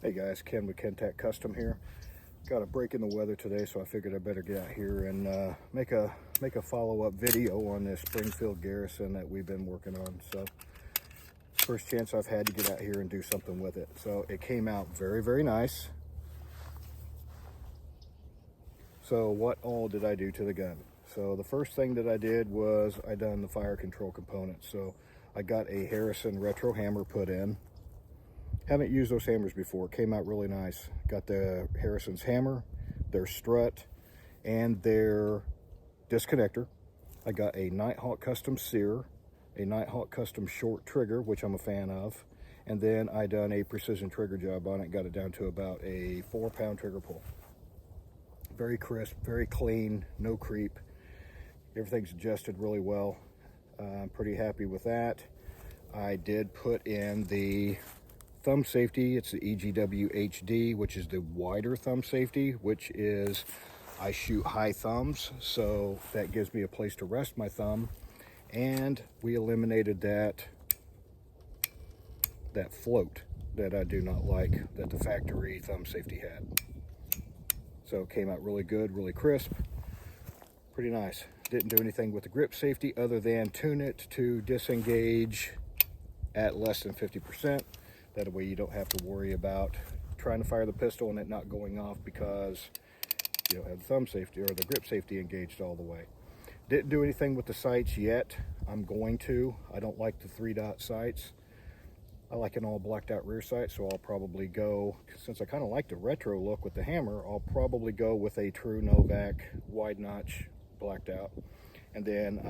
Hey guys, Ken with Nighthawk Custom here. Got a break in the weather today, so I figured I better get out here and make a follow-up video on this Springfield Garrison that we've been working on. So first chance I've had to get out here and do something with it. So it came out very, very nice. So what all did I do to the gun? So the first thing that I did was I done the fire control components. So I got a Harrison retro hammer put in. Haven't used those hammers before. It came out really nice. Got the Harrison's hammer, their strut, and their disconnector. I got a Nighthawk Custom Sear, a Nighthawk Custom short trigger, which I'm a fan of, and then I done a precision trigger job on it. Got it down to about a 4-pound trigger pull. Very crisp, very clean, no creep. Everything's adjusted really well. I'm pretty happy with that. I did put in the thumb safety. It's the EGW HD, which is the wider thumb safety, which is, I shoot high thumbs, so that gives me a place to rest my thumb. And we eliminated that float that I do not like that the factory thumb safety had. So it came out really good, really crisp, pretty nice. Didn't do anything with the grip safety other than tune it to disengage at less than 50%. That way you don't have to worry about trying to fire the pistol and it not going off because you don't have the thumb safety or the grip safety engaged all the way. Didn't do anything with the sights yet. I'm going to. I don't like the 3-dot sights. I like an all blacked out rear sight, so I'll probably go, since I kind of like the retro look with the hammer, I'll probably go with a true Novak wide notch blacked out. And then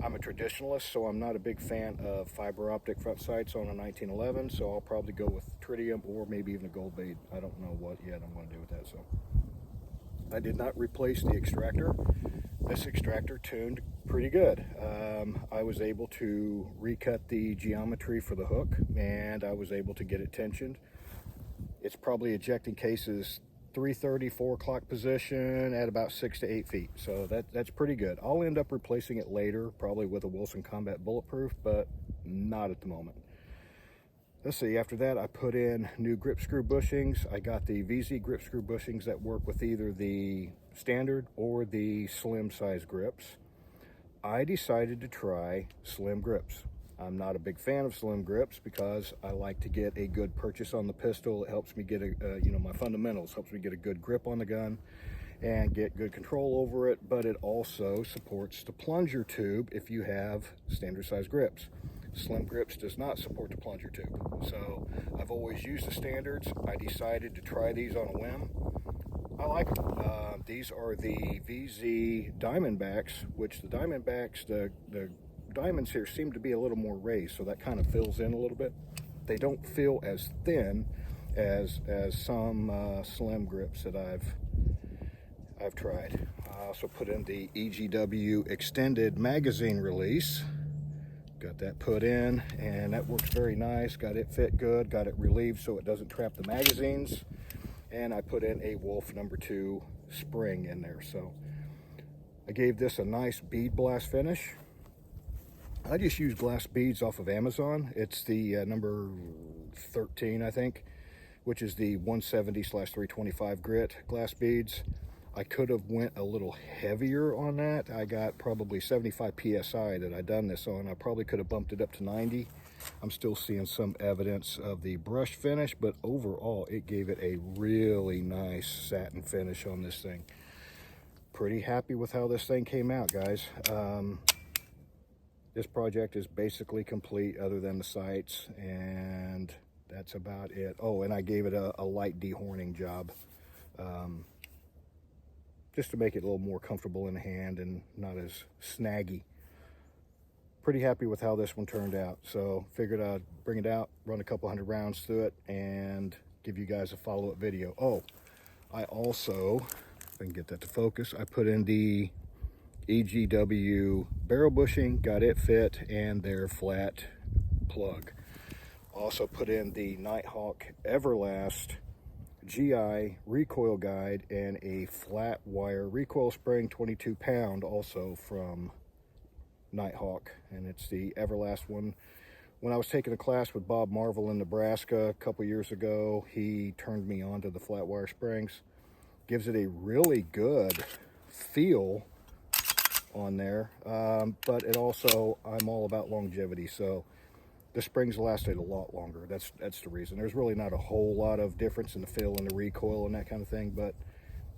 I'm a traditionalist, so I'm not a big fan of fiber optic front sights on a 1911, so I'll probably go with tritium or maybe even a gold bead. I don't know what yet I'm going to do with that. So I did not replace the extractor. This extractor tuned pretty good. I was able to recut the geometry for the hook, and I was able to get it tensioned. It's probably ejecting cases 3:30, 4 o'clock position at about 6 to 8 feet. So that's pretty good. I'll end up replacing it later, probably with a Wilson Combat Bulletproof, but not at the moment. Let's see, after that I put in new grip screw bushings. I got the VZ grip screw bushings that work with either the standard or the slim size grips. I decided to try slim grips. I'm not a big fan of slim grips because I like to get a good purchase on the pistol. It helps me get my fundamentals, helps me get a good grip on the gun and get good control over it, but it also supports the plunger tube if you have standard size grips. Slim grips does not support the plunger tube. So I've always used the standards. I decided to try these on a whim. I like them. These are the VZ Diamondbacks, which the Diamondbacks, the diamonds here seem to be a little more raised, so that kind of fills in a little bit. They don't feel as thin as some slim grips that I've tried. I also put in the EGW extended magazine release. Got that put in, and that works very nice. Got it fit good, got it relieved so it doesn't trap the magazines. And I put in a Wolff #2 spring in there. So I gave this a nice bead blast finish. I just use glass beads off of Amazon. It's the number 13, I think, which is the 170/325 grit glass beads. I could have went a little heavier on that. I got probably 75 PSI that I done this on. I probably could have bumped it up to 90. I'm still seeing some evidence of the brush finish, but overall it gave it a really nice satin finish on this thing. Pretty happy with how this thing came out, guys. This project is basically complete other than the sights, and that's about it. Oh, and I gave it a light dehorning job, just to make it a little more comfortable in the hand and not as snaggy. Pretty happy with how this one turned out. So figured I'd bring it out, run a couple hundred rounds through it, and give you guys a follow-up video. Oh, I also, if I can get that to focus, I put in the EGW barrel bushing, got it fit, and their flat plug. Also put in the Nighthawk Everlast GI recoil guide and a flat wire recoil spring, 22-pound, also from Nighthawk, and it's the Everlast one When I was taking a class with Bob Marvel in Nebraska a couple years ago, he turned me on to the flat wire springs. Gives it a really good feel on there, but it also, I'm all about longevity, so the springs lasted a lot longer. That's the reason. There's really not a whole lot of difference in the feel and the recoil and that kind of thing, but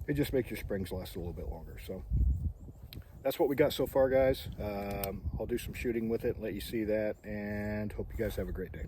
it just makes your springs last a little bit longer. So that's what we got so far, guys. I'll do some shooting with it and let you see that, and hope you guys have a great day.